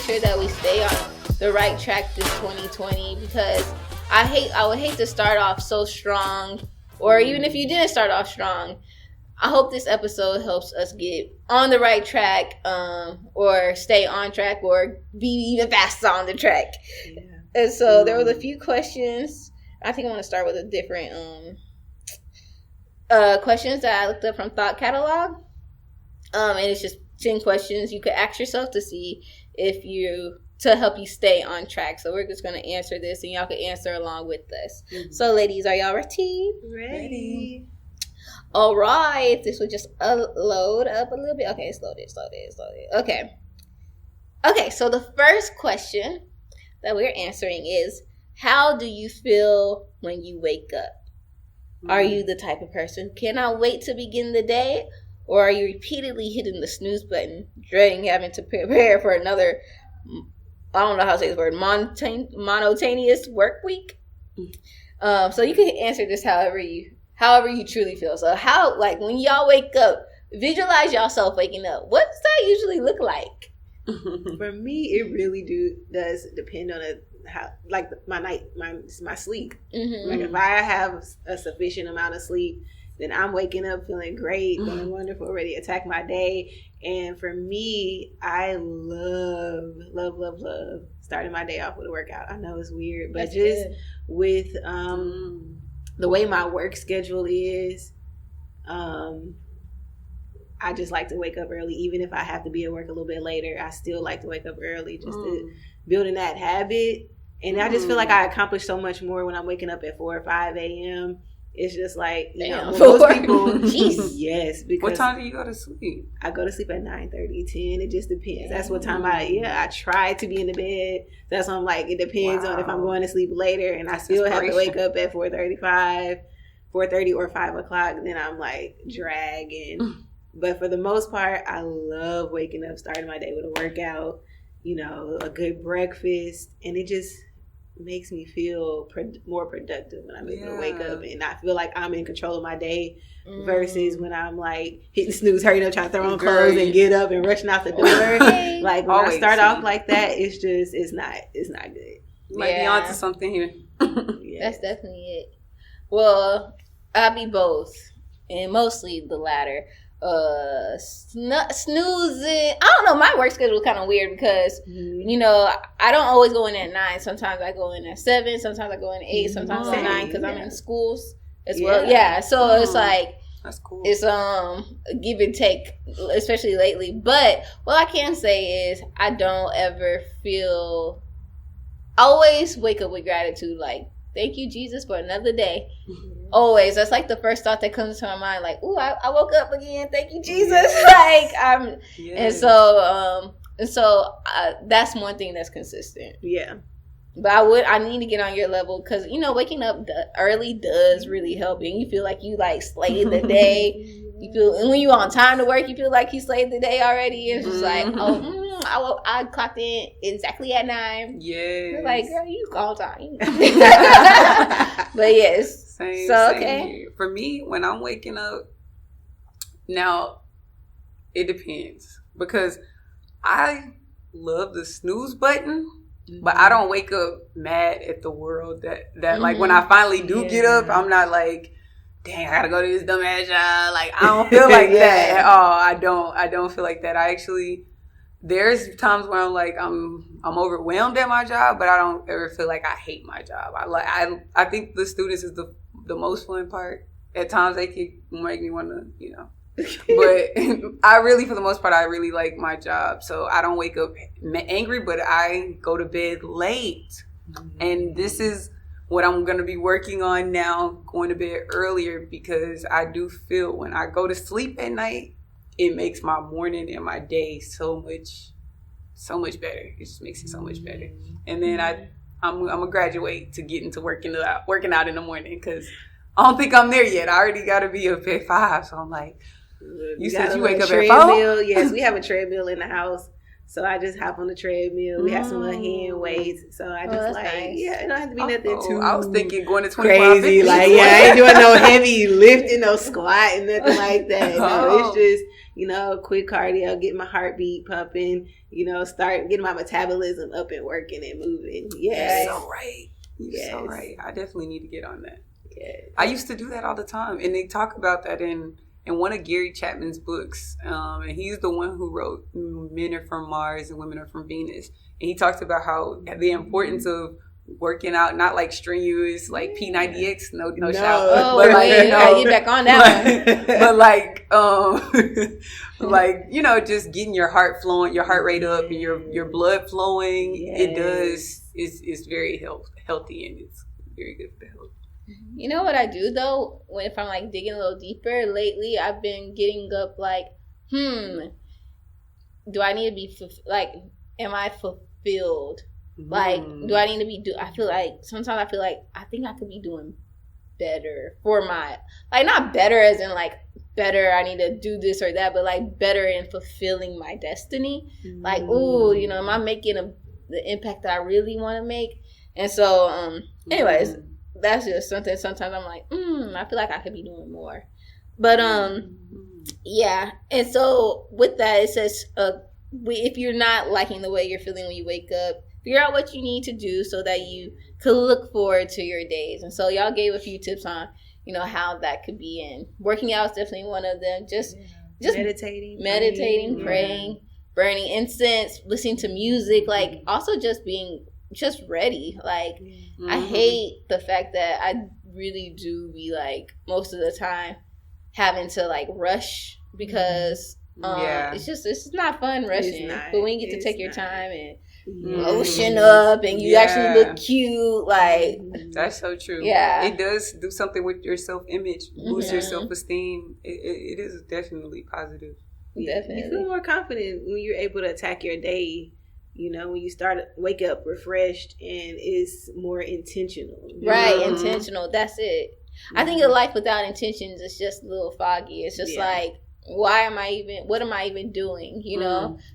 sure that we stay on the right track this 2020, because I would hate to start off so strong, or even if you didn't start off strong, I hope this episode helps us get on the right track, or stay on track, or be even faster on the track. Yeah. And so there was a few questions. I think I want to start with a different questions that I looked up from Thought Catalog. And it's just 10 questions you could ask yourself to see to help you stay on track. So we're just going to answer this, and y'all can answer along with us. Mm-hmm. So ladies, are y'all ready? Ready. All right. This will just load up a little bit. Okay, slow it. Okay, so the first question that we're answering is, how do you feel when you wake up? Mm-hmm. Are you the type of person who cannot wait to begin the day? Or are you repeatedly hitting the snooze button, dreading having to prepare for another, I don't know how to say this word, monotonous work week? So you can answer this however you truly feel. So when y'all wake up, visualize yourself waking up. What does that usually look like? For me, it really does depend on my sleep. Mm-hmm. Like if I have a sufficient amount of sleep, then I'm waking up feeling great, feeling wonderful, ready to attack my day. And for me, I love starting my day off with a workout. I know it's weird, but with the way my work schedule is, I just like to wake up early. Even if I have to be at work a little bit later, I still like to wake up early just to building that habit. And I just feel like I accomplish so much more when I'm waking up at 4 or 5 a.m. It's just like, most people, yes. Because what time do you go to sleep? I go to sleep at 9:30, 10. It just depends. That's what time I try to be in the bed. That's why I'm like, it depends on if I'm going to sleep later and I still have to wake up at 4:30 or 5 o'clock. Then I'm like dragging. But for the most part, I love waking up, starting my day with a workout, a good breakfast. And it just makes me feel more productive when I'm able to wake up and I feel like I'm in control of my day versus when I'm like hitting snooze, hurrying up, trying to throw on clothes and get up and rushing out the door. Like when I start off like that, it's not good. You might be onto something here. Yeah. That's definitely it. Well, I'll be both, and mostly the latter. Snoozing. I don't know. My work schedule is kind of weird because, I don't always go in at 9. Sometimes I go in at 7. Sometimes I go in at 8. Sometimes at 9 because I'm in schools as well. Yeah. So it's like, that's cool. It's a give and take, especially lately. But what I can say is I don't ever feel. I always wake up with gratitude, like, thank you, Jesus, for another day. Mm-hmm. Always. That's like the first thought that comes to my mind. Like, ooh, I woke up again. Thank you, Jesus. Yes. And so that's one thing that's consistent. Yeah. But I need to get on your level because, waking up early does really help. And you feel like you slayed the day. You feel, and when you're on time to work, you feel like you slayed the day already. It's just like, I clocked in exactly at 9. Yeah. You're like, girl, you on time. But yes. Same, so, same okay. here. For me, when I'm waking up, now, it depends. Because I love the snooze button, but I don't wake up mad at the world that like, when I finally do get up, I'm not like, dang, I gotta go to this dumbass job. Like, I don't feel like that at all. I don't feel like that. I actually, there's times where I'm like, I'm overwhelmed at my job, but I don't ever feel like I hate my job. I think the students is the most fun part. At times they can make me want to, but I really, for the most part, I really like my job. So I don't wake up angry, but I go to bed late. Mm-hmm. And this is what I'm going to be working on now, going to bed earlier, because I do feel when I go to sleep at night, it makes my morning and my day so much better. It just makes it so much better. And then I'm gonna graduate to getting to working out in the morning, because I don't think I'm there yet. I already got to be up at 5, so I'm like, you said you wake up at 4? Yes, we have a treadmill in the house. So I just hop on the treadmill. We have some little hand weights. So I just nice. yeah, it don't have to be nothing too I was thinking going to 25 crazy. Like, yeah, I ain't doing no heavy lifting, no squatting, nothing like that. No, it's just, quick cardio, get my heartbeat pumping, start getting my metabolism up and working and moving. Yes. You're so right. You're so right. I definitely need to get on that. Yes. I used to do that all the time. And they talk about that in one of Gary Chapman's books. And he's the one who wrote Men Are From Mars and Women Are From Venus. And he talks about how the importance of working out, not like strenuous, like P90X, no shout. Oh, but like, gotta get back on that one. But like, just getting your heart flowing, your heart rate up, and your blood flowing. Yes. It does. It's very healthy, and it's very good for the health. You know what I do though? If I'm like digging a little deeper lately, I've been getting up like, do I need to be am I fulfilled? Like, do I need to be I feel like sometimes I feel like I think I could be doing better for my, like, not better as in like better, I need to do this or that, but like better in fulfilling my destiny. Like, am I making the impact that I really want to make? And so, anyways, that's just something. Sometimes I'm like, I feel like I could be doing more. But yeah. And so with that, it says, if you're not liking the way you're feeling when you wake up, figure out what you need to do so that you could look forward to your days. And so y'all gave a few tips on, how that could be. And working out is definitely one of them. Just meditating, praying, burning incense, listening to music, like also just being just ready. Like, I hate the fact that I really do be like most of the time having to like rush because it's not fun rushing. But when you get to take your time and lotion up and you actually look cute, like, that's so true. Yeah, it does do something with your self-image, boost your self-esteem. It is definitely positive. Definitely, you feel more confident when you're able to attack your day. When you wake up refreshed and it's more intentional. Right, intentional. That's it. I think a life without intentions is just a little foggy. It's just like, what am I even doing?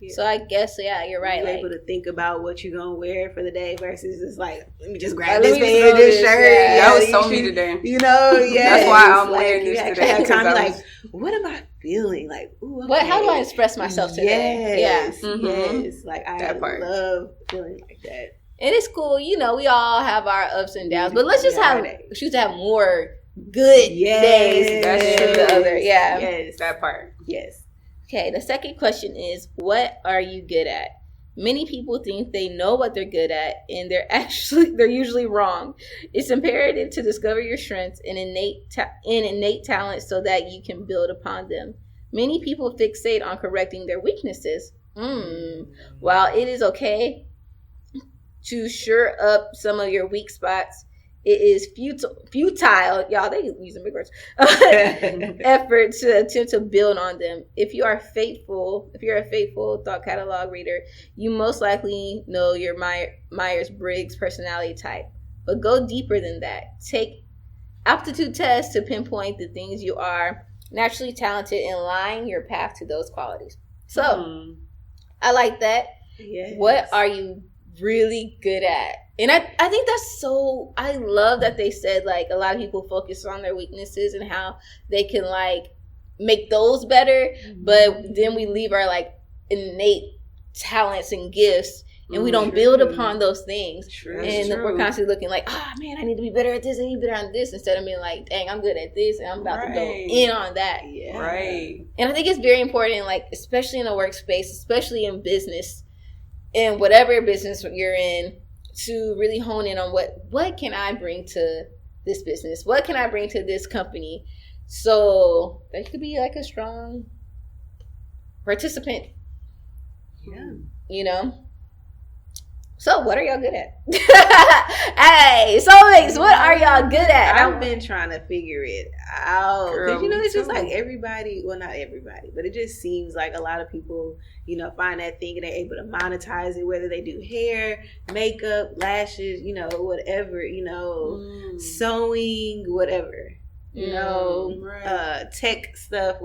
So I guess, you're right. You're able to think about what you're going to wear for the day versus it's like, let me just grab this band, this shirt. That was so me today. That's why I'm wearing this today. Have time to like, what am I feeling? Like, ooh, okay. How do I express myself today? Yes. Like, I love feeling like that. And it's cool. We all have our ups and downs, but let's just choose to have more good days than the other. Yeah. Yes. That part. Yes. Okay. The second question is, what are you good at? Many people think they know what they're good at, and they're usually wrong. It's imperative to discover your strengths and innate talents so that you can build upon them. Many people fixate on correcting their weaknesses. While it is okay to shore up some of your weak spots, it is futile, y'all, they using big words, effort to attempt to build on them. If you're a faithful thought catalog reader, you most likely know your Myers-Briggs personality type. But go deeper than that. Take aptitude tests to pinpoint the things you are naturally talented and line your path to those qualities. So, I like that. Yes. What are you really good at? And I think that's so, I love that they said, like, a lot of people focus on their weaknesses and how they can, like, make those better. But then we leave our, like, innate talents and gifts and we don't build upon those things. We're constantly looking like, man, I need to be better at this, I need to be better at this, instead of being like, dang, I'm good at this and I'm about to go in on that. Yeah. Right. And I think it's very important, like, especially in a workspace, especially in business, in whatever business you're in, to really hone in on what can I bring to this business? What can I bring to this company? So that you could be like a strong participant. Yeah. So what are y'all good at? Hey, Soulmates, what are y'all good at? I've been trying to figure it out. Because, it's just like everybody, well, not everybody, but it just seems like a lot of people, find that thing and they're able to monetize it, whether they do hair, makeup, lashes, whatever, sewing, whatever, tech stuff,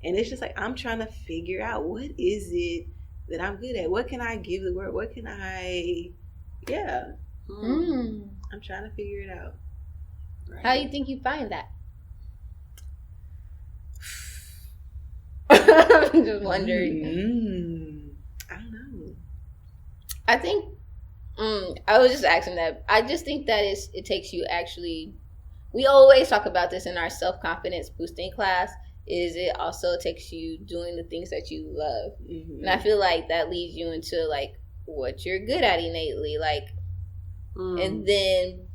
And it's just like, I'm trying to figure out what is it that I'm good at? What can I give the world? What can I, I'm trying to figure it out. Right. How do you think you find that? I'm just wondering. I don't know. I think, I was just asking that. I just think that it takes you actually, we always talk about this in our self-confidence boosting class, is it also takes you doing the things that you love. And I feel like that leads you into like what you're good at innately, like, and then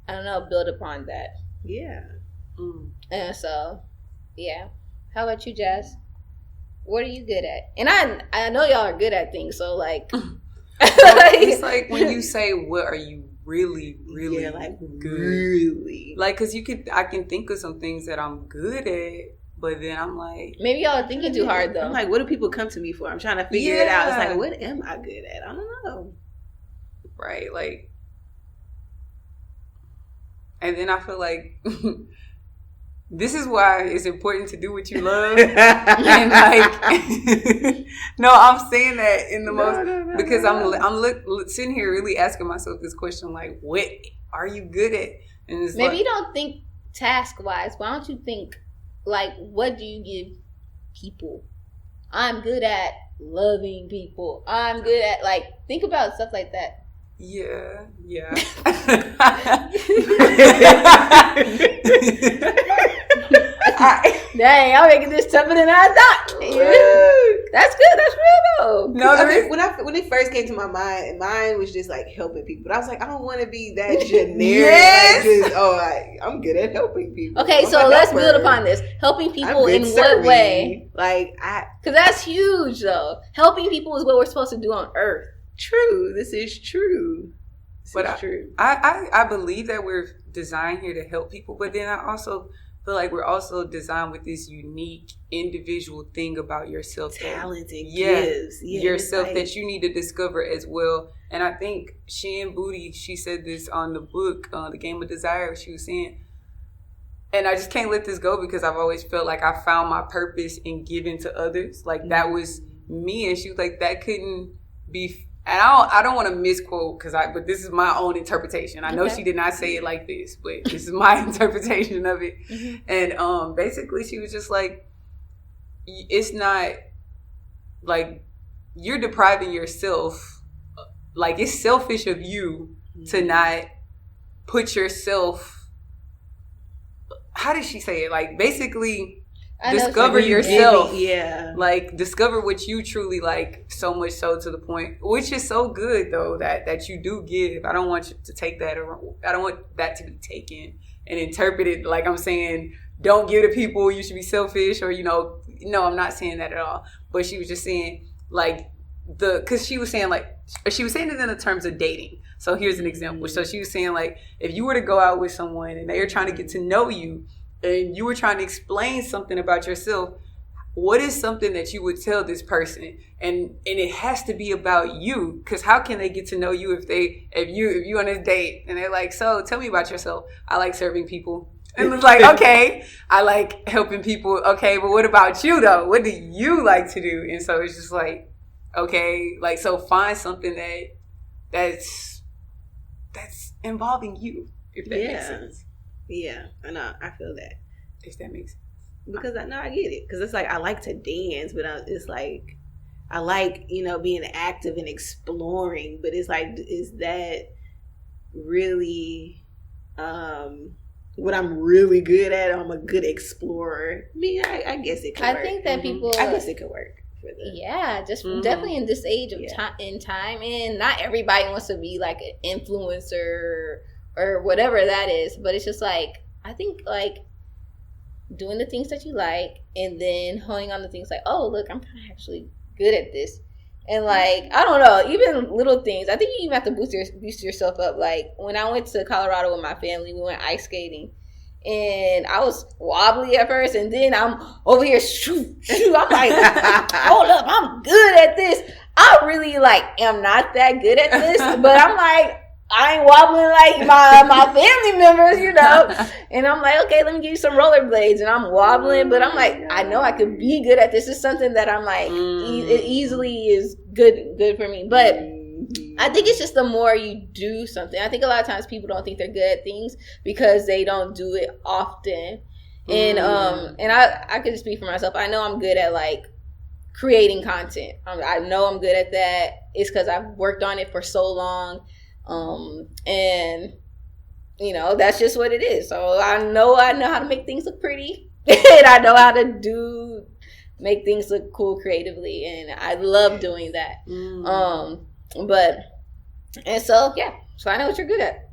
I don't know, build upon that. Yeah. And so, yeah. How about you, Jazz? What are you good at? And I know y'all are good at things, so like, it's like when you say, what are you really, really like good? Really, like, because I can think of some things that I'm good at. But then I'm like, maybe y'all are thinking too hard though. I'm like, what do people come to me for? I'm trying to figure it out. It's like, what am I good at? I don't know. Right, like, and then I feel like this is why it's important to do what you love. And like, no, I'm saying that in the because I'm sitting here really asking myself this question, like, what are you good at? And it's maybe you don't think task wise. Why don't you think, like, what do you give people? I'm good at loving people. I'm good at, like, think about stuff like that. Yeah. Dang, I'm making this tougher than I thought. That's good. That's real though. No, when it first came to my mind, mine was just like helping people. But I was like, I don't want to be that generic. Like, I'm good at helping people. Okay, so let's build upon this. Helping people in what way? Like, because that's huge though. Helping people is what we're supposed to do on Earth. True. This is true. True. I believe that we're designed here to help people, but then I also feel like we're also designed with this unique individual thing about yourself. Talent and gifts. Yeah, yourself that you need to discover as well. And I think Shan Booty, she said this on the book, The Game of Desire. She was saying, and I just can't let this go because I've always felt like I found my purpose in giving to others. Like that was me. And she was like, that couldn't be. And I don't want to misquote but this is my own interpretation. I know she did not say it like this, but this is my interpretation of it. And basically she was just like, it's not like you're depriving yourself. Like it's selfish of you to not put yourself. How did she say it? Like basically discover yourself. Like discover what you truly like, so much so to the point, which is so good though that you do give. I don't want you to take that, or I don't want that to be taken and interpreted like I'm saying don't give to people, you should be selfish, or no, I'm not saying that at all. But she was just saying like because she was saying it in the terms of dating. So here's an example. So she was saying like if you were to go out with someone and they are trying to get to know you, and you were trying to explain something about yourself, what is something that you would tell this person? And it has to be about you, because how can they get to know you if you on a date and they're like, so tell me about yourself. I like serving people. And it's like, okay, I like helping people. Okay, but what about you though? What do you like to do? And so it's just like, okay, like, so find something that's involving you, if that makes sense. Yeah, I know. I feel that. If that makes sense. Because I know I get it. Because it's like I like to dance, but it's like I like, being active and exploring. But it's like, is that really what I'm really good at? I'm a good explorer. I mean, I guess it could work. I think that people... I guess it could work. Definitely in this age of time. And not everybody wants to be like an influencer or whatever that is, but it's just like, I think like doing the things that you like and then honing on the things like, oh look, I'm kind of actually good at this. And like, I don't know, even little things, I think you even have to boost yourself up. Like when I went to Colorado with my family, we went ice skating and I was wobbly at first, and then I'm over here shoot I'm like, hold up, I'm good at this. I really like am not that good at this, but I'm like, I ain't wobbling like my family members, you know. And I'm like, okay, let me give you some rollerblades. And I'm wobbling, but I'm like, I know I could be good at this. It's something that I'm like, it easily is good for me. But I think it's just the more you do something. I think a lot of times people don't think they're good at things because they don't do it often. And I could just speak for myself. I know I'm good at like creating content. I know I'm good at that. It's because I've worked on it for so long. And you know, that's just what it is. So I know how to make things look pretty. And I know how to make things look cool creatively. And I love doing that. So I know what you're good at.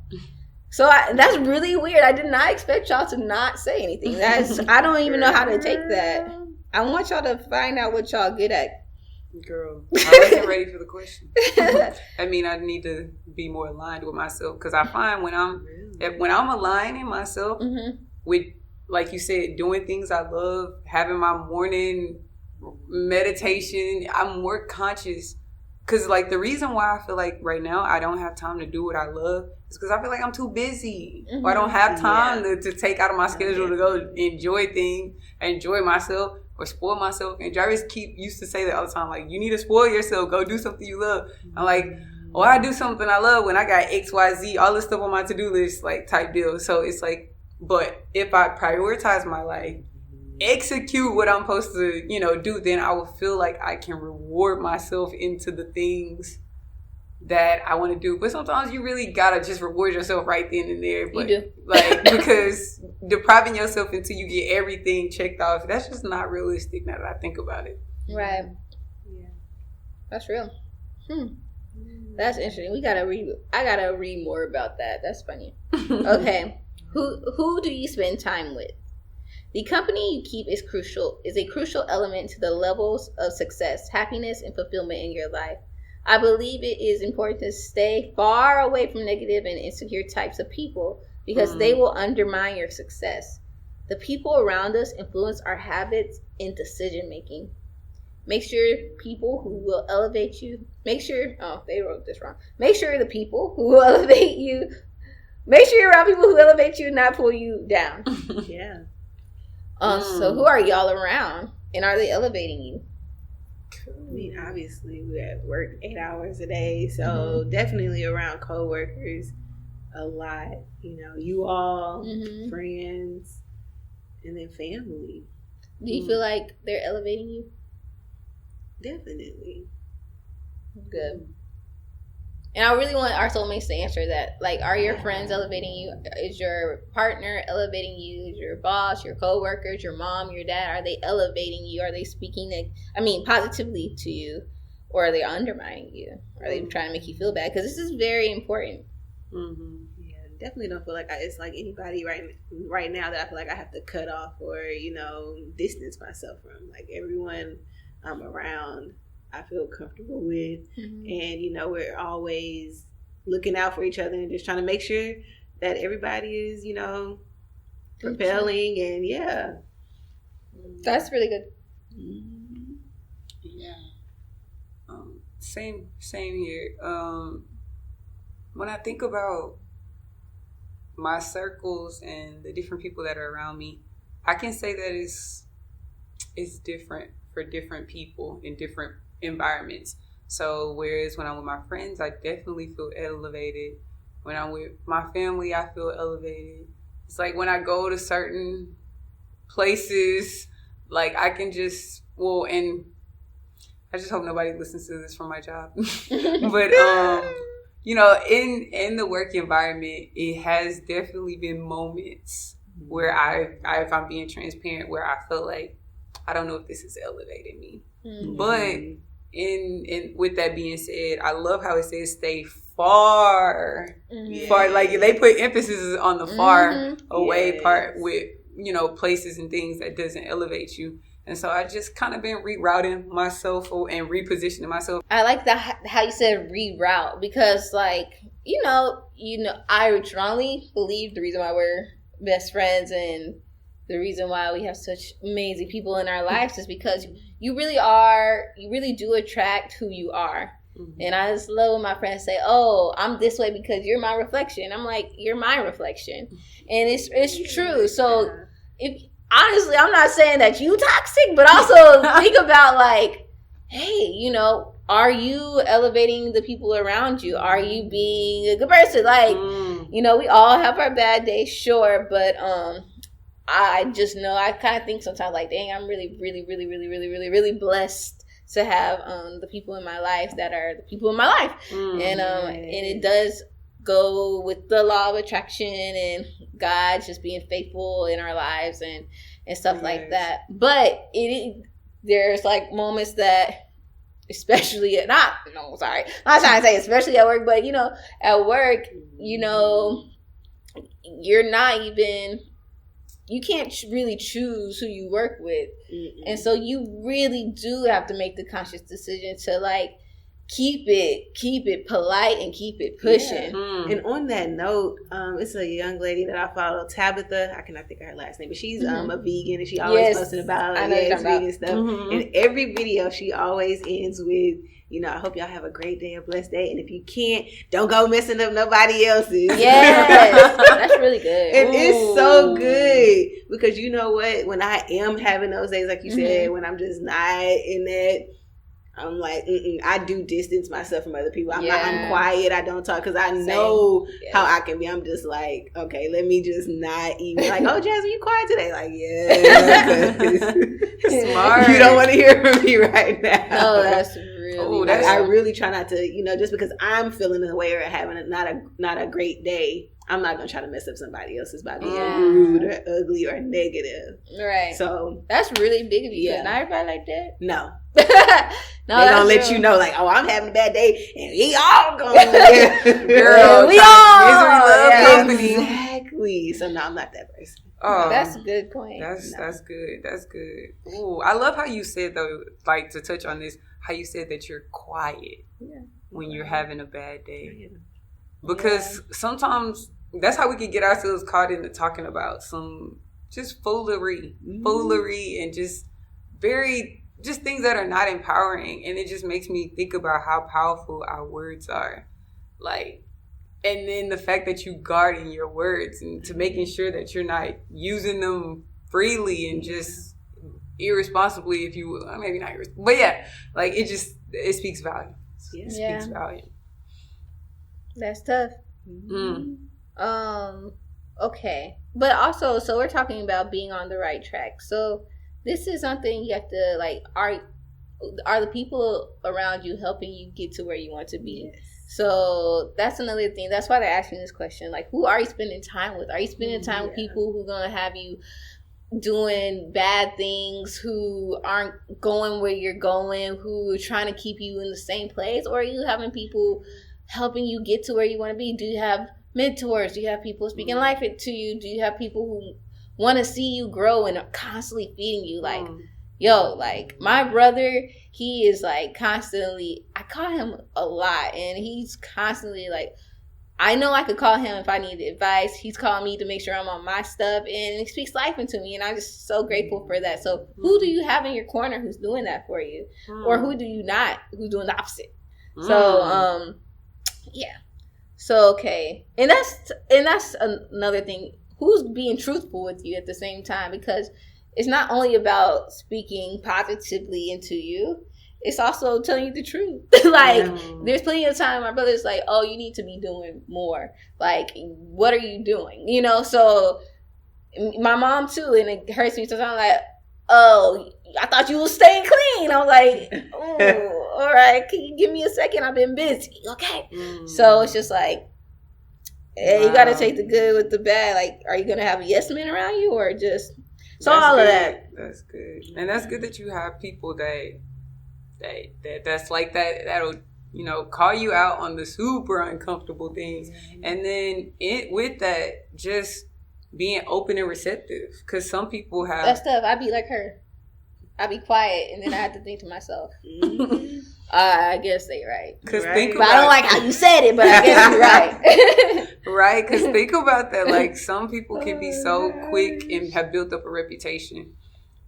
So that's really weird. I did not expect y'all to not say anything. I don't even know how to take that. I want y'all to find out what y'all good at. Girl, I wasn't ready for the question. I mean, I need to be more aligned with myself because I find when I'm aligning myself with, like you said, doing things I love, having my morning meditation, I'm more conscious. Because, like, the reason why I feel like right now I don't have time to do what I love is because I feel like I'm too busy. Or I don't have time to take out of my schedule to go enjoy things, enjoy myself, or spoil myself. And Jarvis used to say that all the time, like, you need to spoil yourself. Go do something you love. I'm like, I do something I love when I got X, Y, Z, all this stuff on my to-do list, like, type deal. So it's like, but if I prioritize my life, execute what I'm supposed to, do, then I will feel like I can reward myself into the things that I want to do. But sometimes you really gotta just reward yourself right then and there. But, you do. Like, because depriving yourself until you get everything checked off, that's just not realistic now that I think about it. Right. Yeah. That's real. That's interesting. I gotta read more about that. That's funny. Okay. Who do you spend time with? The company you keep is a crucial element to the levels of success, happiness, and fulfillment in your life. I believe it is important to stay far away from negative and insecure types of people because they will undermine your success. The people around us influence our habits and decision making. Make sure people who will elevate you. They wrote this wrong. Make sure the people who will elevate you. Make sure you're around people who elevate you, not pull you down. Yeah. So who are y'all around, and are they elevating you? I mean, obviously we're at work 8 hours a day, so definitely around coworkers a lot. You all, friends, and then family. Do you feel like they're elevating you? Definitely. Good. And I really want our soulmates to answer that. Like, are your friends elevating you? Is your partner elevating you? Is your boss, your coworkers, your mom, your dad, are they elevating you? Are they speaking, positively to you? Or are they undermining you? Are they trying to make you feel bad? Because this is very important. Yeah, definitely don't feel like it's like anybody right now that I feel like I have to cut off or, distance myself from. Like, everyone I'm around, I feel comfortable with, and we're always looking out for each other and just trying to make sure that everybody is propelling, and that's really good. Yeah. Same here. When I think about my circles and the different people that are around me, I can say that it's different for different people in different environments. So whereas when I'm with my friends, I definitely feel elevated. When I'm with my family, I feel elevated. It's like when I go to certain places, like I can just, and I just hope nobody listens to this from my job. But in the work environment, it has definitely been moments where if I'm being transparent, where I feel like I don't know if this is elevating me. But in with that being said, I love how it says stay far. Far, like they put emphasis on the far away part with places and things that doesn't elevate you. And so I just kind of been rerouting myself and repositioning myself. I like that how you said reroute, because I strongly believe the reason why we're best friends and the reason why we have such amazing people in our lives is because you really do attract who you are. Mm-hmm. And I just love when my friends say, "Oh, I'm this way because you're my reflection." I'm like, "You're my reflection," and it's true. So, if honestly, I'm not saying that you toxic, but also think about like, hey, you know, are you elevating the people around you? Are you being a good person? Like, you know, we all have our bad days, sure, but I just know I kind of think sometimes like, dang, I'm really, really, really, really, really, really, really blessed to have the people in my life that are the people in my life, and it does go with the law of attraction and God just being faithful in our lives and stuff like that. But there's like moments that, especially I'm not trying to say especially at work, but you know, at work, you know, you can't really choose who you work with. And so you really do have to make the conscious decision to like keep it polite and keep it pushing. And on that note, it's a young lady that I follow, Tabitha. I cannot think of her last name, but she's a vegan and she always posting about vegan stuff. And every video she always ends with, you know, I hope y'all have a great day, a blessed day. And if you can't, don't go messing up nobody else's. Yes. That's really good. It is so good. Because you know what? When I am having those days, like you said, when I'm just not in that, I'm like, I do distance myself from other people. I'm quiet. I don't talk because I know how I can be. I'm just like, okay, let me just not even like, oh, Jasmine, you quiet today? Like, smart. You don't want to hear from me right now. No, that's really. I really try not to, you know, just because I'm feeling in a way or having not a great day. I'm not gonna try to mess up somebody else's by being rude or ugly or negative. Right. So that's really big of you. Yeah. Not everybody like that. No. No, they're gonna let you know, like, oh, I'm having a bad day, and we all gonna girl, we all misery love company. Exactly. So no, I'm not that person. Oh, that's a good point. That's good. That's good. Ooh, I love how you said though, like to touch on this, how you said that you're quiet when you're having a bad day, because sometimes that's how we can get ourselves caught into talking about some just foolery, and just just things that are not empowering. And it just makes me think about how powerful our words are. Like, and then the fact that you guarding your words and to making sure that you're not using them freely and just irresponsibly, if you will. Maybe not irresponsibly, but yeah, like it speaks volume. It speaks volume. That's tough. Okay. But also, so we're talking about being on the right track. So this is something you have to like, are the people around you helping you get to where you want to be? Yes. So that's another thing. That's why they're asking this question. Like, who are you spending time with? Are you spending time with people who are going to have you doing bad things, who aren't going where you're going, who are trying to keep you in the same place? Or are you having people helping you get to where you want to be? Do you have mentors? Do you have people speaking life to you? Do you have people who want to see you grow and are constantly feeding you? Like, yo, like my brother, he is like constantly, I call him a lot, and he's constantly like, I know I could call him if I need advice. He's calling me to make sure I'm on my stuff, and he speaks life into me, and I'm just so grateful for that. So who do you have in your corner who's doing that for you? Or who do you not, who's doing the opposite? So, yeah. So, okay. And that's another thing. Who's being truthful with you at the same time? Because it's not only about speaking positively into you. It's also telling you the truth. Like, there's plenty of time my brother's like, oh, you need to be doing more. Like, what are you doing? You know, so my mom too, and it hurts me sometimes. Like, oh, I thought you was staying clean. I'm like, oh, all right, can you give me a second? I've been busy. Okay. So it's just like, hey, you got to take the good with the bad. Like, are you going to have a yes man around you or just... So that's all good. Of that. That's good. And that's good that you have people that's like that, that'll, you know, call you out on the super uncomfortable things. And then with that, just being open and receptive. Because some people have... That stuff, I be like her. I be quiet, and then I have to think to myself. I guess they're right. But I don't like how you said it, but I guess you're right. Right, because think about that. Like, some people can be so quick and have built up a reputation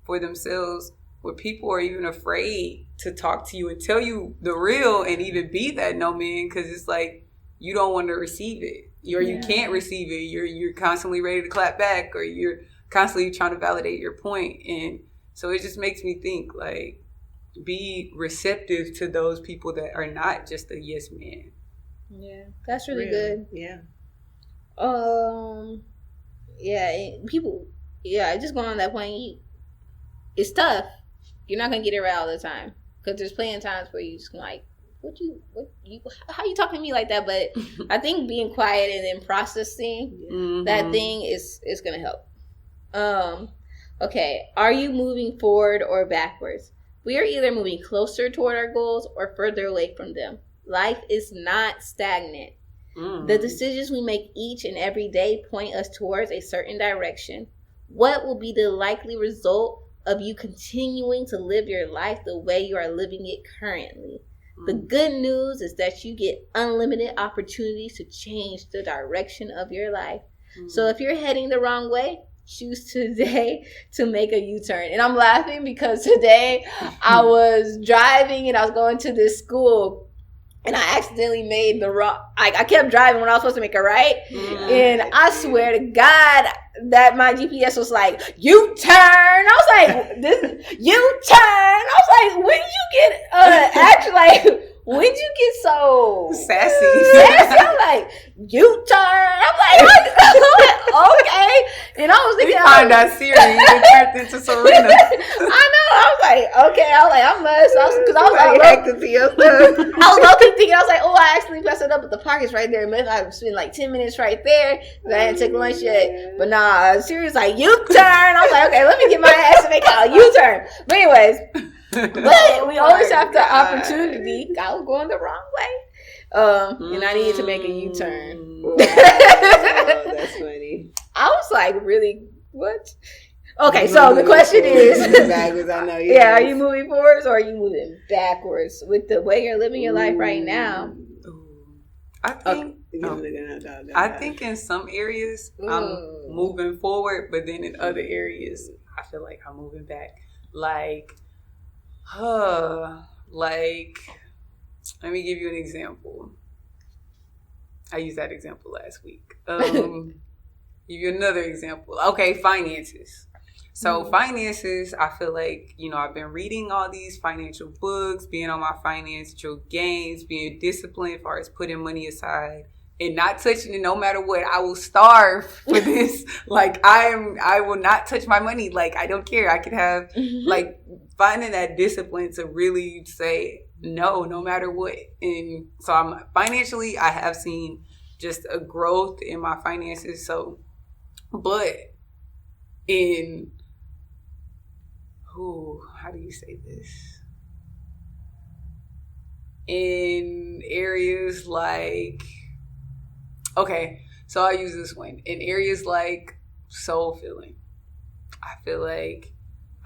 for themselves where people are even afraid to talk to you and tell you the real and even be that no man, because it's like you don't want to receive it, or you can't receive it. You're constantly ready to clap back, or you're constantly trying to validate your point. And so it just makes me think, like, be receptive to those people that are not just a yes man. Yeah, that's really good. Yeah. People. Yeah, just going on that point. It's tough. You're not gonna get it right all the time, because there's plenty of times where you just like, how you talking to me like that? But I think being quiet and then processing that thing is gonna help. Okay, are you moving forward or backwards? We are either moving closer toward our goals or further away from them. Life is not stagnant. The decisions we make each and every day point us towards a certain direction. What will be the likely result of you continuing to live your life the way you are living it currently? The good news is that you get unlimited opportunities to change the direction of your life. So if you're heading the wrong way, choose today to make a U-turn. And I'm laughing because today I was driving and I was going to this school, and I accidentally made the wrong. I kept driving when I was supposed to make a right, and I swear to God that my GPS was like, U-turn. I was like, this U-turn. I was like, when did you get actually like? When did you get so sassy? I'm like, U-turn. I'm like, okay. And I was thinking, you find that Siri and turned into Serena. I know. I was like, okay. I was like, I must. Because I was low-key thinking, I was like, oh, I actually messed it up, but the pocket's right there. Maybe I spent like 10 minutes right there. I didn't take lunch yet. But nah, Siri was like, U-turn. I was like, okay, let me get my ass to make a U-turn. But anyways. But we always have the opportunity. I was going the wrong way, and I needed to make a U-turn. Wow, that's funny. I was like, really? What? Okay, so the question is, backwards, I know. Are you moving forwards or are you moving backwards with the way you're living your life right now? I think in some areas I'm moving forward, but then in other areas I feel like I'm moving back. Like, let me give you an example. I used that example last week. Give you another example. Okay, finances. So finances, I feel like, I've been reading all these financial books, being on my financial gains, being disciplined as far as putting money aside and not touching it no matter what. I will starve for this. Like, I will not touch my money. Like, I don't care. I could have, like, finding that discipline to really say no matter what. And so financially, I have seen just a growth in my finances. So, but how do you say this? In areas like, okay, so I'll use this one. In areas like soul filling, I feel like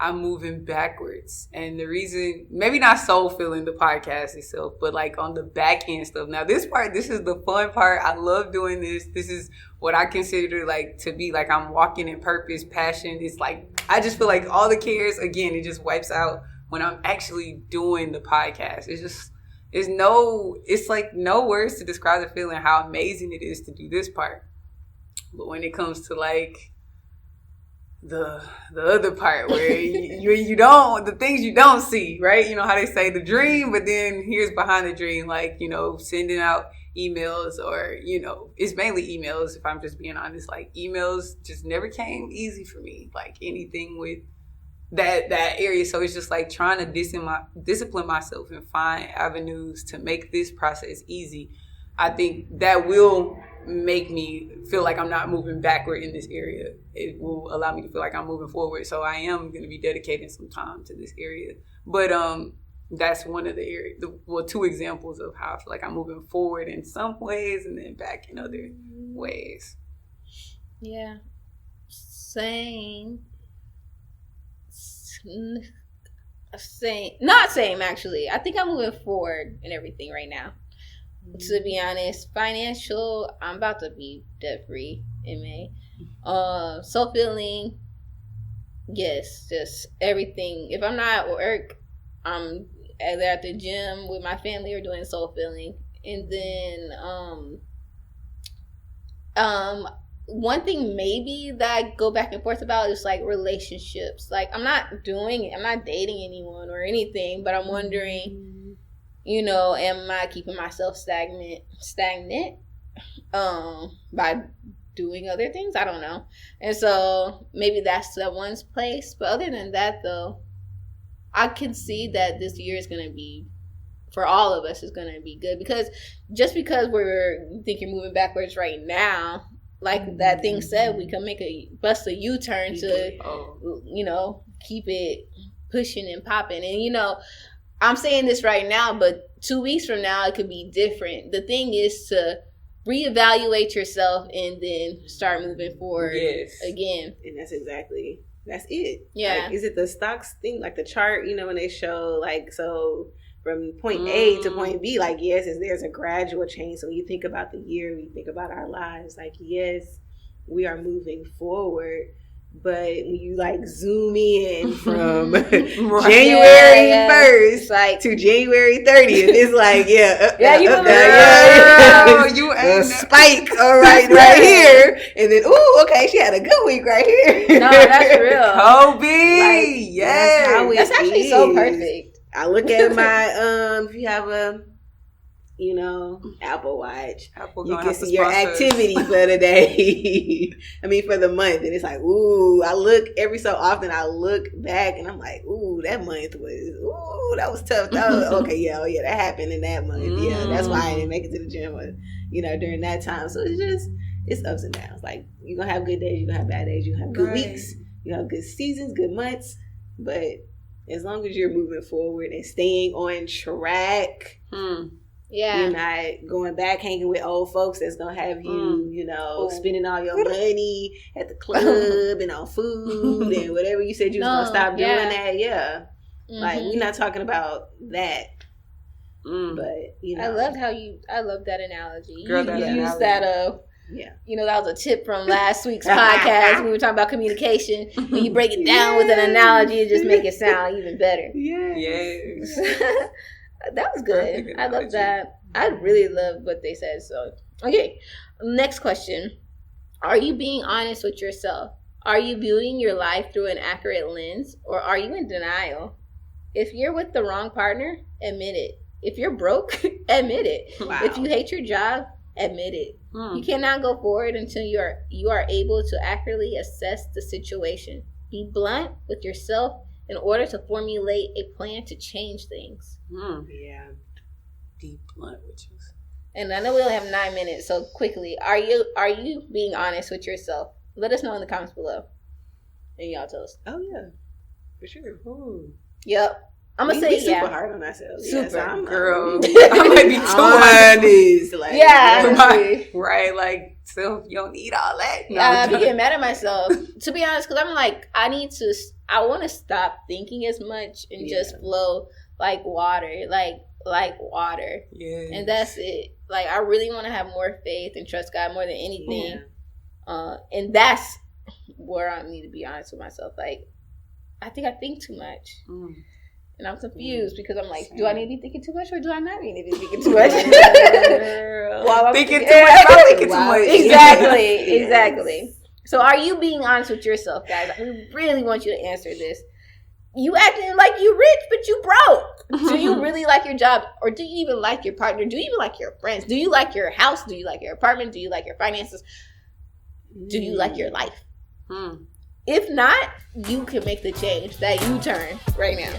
I'm moving backwards. And the reason, maybe not soul filling the podcast itself, but like on the back end stuff. Now this is the fun part. I love doing this. This is what I consider like to be like I'm walking in purpose, passion. It's like, I just feel like all the cares, again, it just wipes out when I'm actually doing the podcast. It's like no words to describe the feeling, how amazing it is to do this part. But when it comes to like the other part where you don't, the things you don't see, right? You know how they say the dream, but then here's behind the dream, like, sending out emails or, it's mainly emails. If I'm just being honest, like emails just never came easy for me, like anything with that area. So it's just like trying to discipline myself and find avenues to make this process easy. I think that will make me feel like I'm not moving backward in this area. It will allow me to feel like I'm moving forward. So I am going to be dedicating some time to this area. But that's one of the areas, two examples of how I feel like I'm moving forward in some ways and then back in other ways. Yeah. Same. Not same, actually. I think I'm moving forward in everything right now. To be honest, financial, I'm about to be debt free in May. Self-feeling, Yes, just everything. If I'm not at work, I'm either at the gym with my family or doing soul filling. And then one thing maybe that I go back and forth about is like relationships. Like I'm not dating anyone or anything, but I'm wondering, am I keeping myself stagnant by doing other things? I don't know. And so maybe that's that one's place. But other than that though, I can see that this year is going to be, for all of us, is going to be good, because just because you think you're moving backwards right now, like that thing said, we can bust a U-turn to, keep it pushing and popping. And, I'm saying this right now, but 2 weeks from now, it could be different. The thing is to reevaluate yourself and then start moving forward again. And that's it. Yeah. Like, is it the stocks thing, like the chart, when they show, like, so from point A to point B, like, yes, there's a gradual change. So when you think about the year, when you think about our lives, like, yes, we are moving forward. But when you like zoom in from January 1st to January 30th, it's like, you ain't spike, all right here. And then, okay, she had a good week right here. No, that's real. Kobe, that's actually so perfect. I look at my, if you have a, Apple Watch, you can see your activity for the day. For the month. And it's like, I look every so often, I look back and I'm like, that month that was tough. Okay, that happened in that month. Yeah, that's why I didn't make it to the gym, during that time. So it's ups and downs. Like, you're going to have good days, you're going to have bad days, you're going to have good weeks, you have good seasons, good months. But as long as you're moving forward and staying on track, you're not going back hanging with old folks that's going to have you, spending all your money at the club and on food and whatever you said you was going to stop doing that. Yeah. Like, we're not talking about that. But, I love that analogy. Girl, you used that, that was a tip from last week's podcast. We were talking about communication. When you break it down with an analogy, it just make it sound even better. Yes. That was good. I love that. I really love what they said. So, okay. Next question. Are you being honest with yourself? Are you viewing your life through an accurate lens, or are you in denial? If you're with the wrong partner, admit it. If you're broke, admit it. Wow. If you hate your job, admit it. You cannot go forward until you are able to accurately assess the situation. Be blunt with yourself in order to formulate a plan to change things. Yeah. Be blunt with yourself. And I know we only have 9 minutes, so quickly, are you being honest with yourself? Let us know in the comments below. And y'all tell us. Oh yeah, for sure. Yep. I'm gonna say super hard on ourselves. Super, I'm, girl. I might be too honest. Like, right? Like, so you don't need all that. No, I be getting mad at myself, to be honest, because I'm like, I want to stop thinking as much and just flow like water, like water. Yeah. And that's it. Like, I really want to have more faith and trust God more than anything. And that's where I need to be honest with myself. Like, I think too much. And I'm confused because I'm like, do I need to be thinking too much, or do I not need to be thinking too much? Thinking too much. I'm thinking too much. Exactly. So are you being honest with yourself, guys? We really want you to answer this. You acting like you rich, but you broke. Do you really like your job? Or do you even like your partner? Do you even like your friends? Do you like your house? Do you like your apartment? Do you like your finances? Do you like your life? If not, you can make the change, that U-turn right now.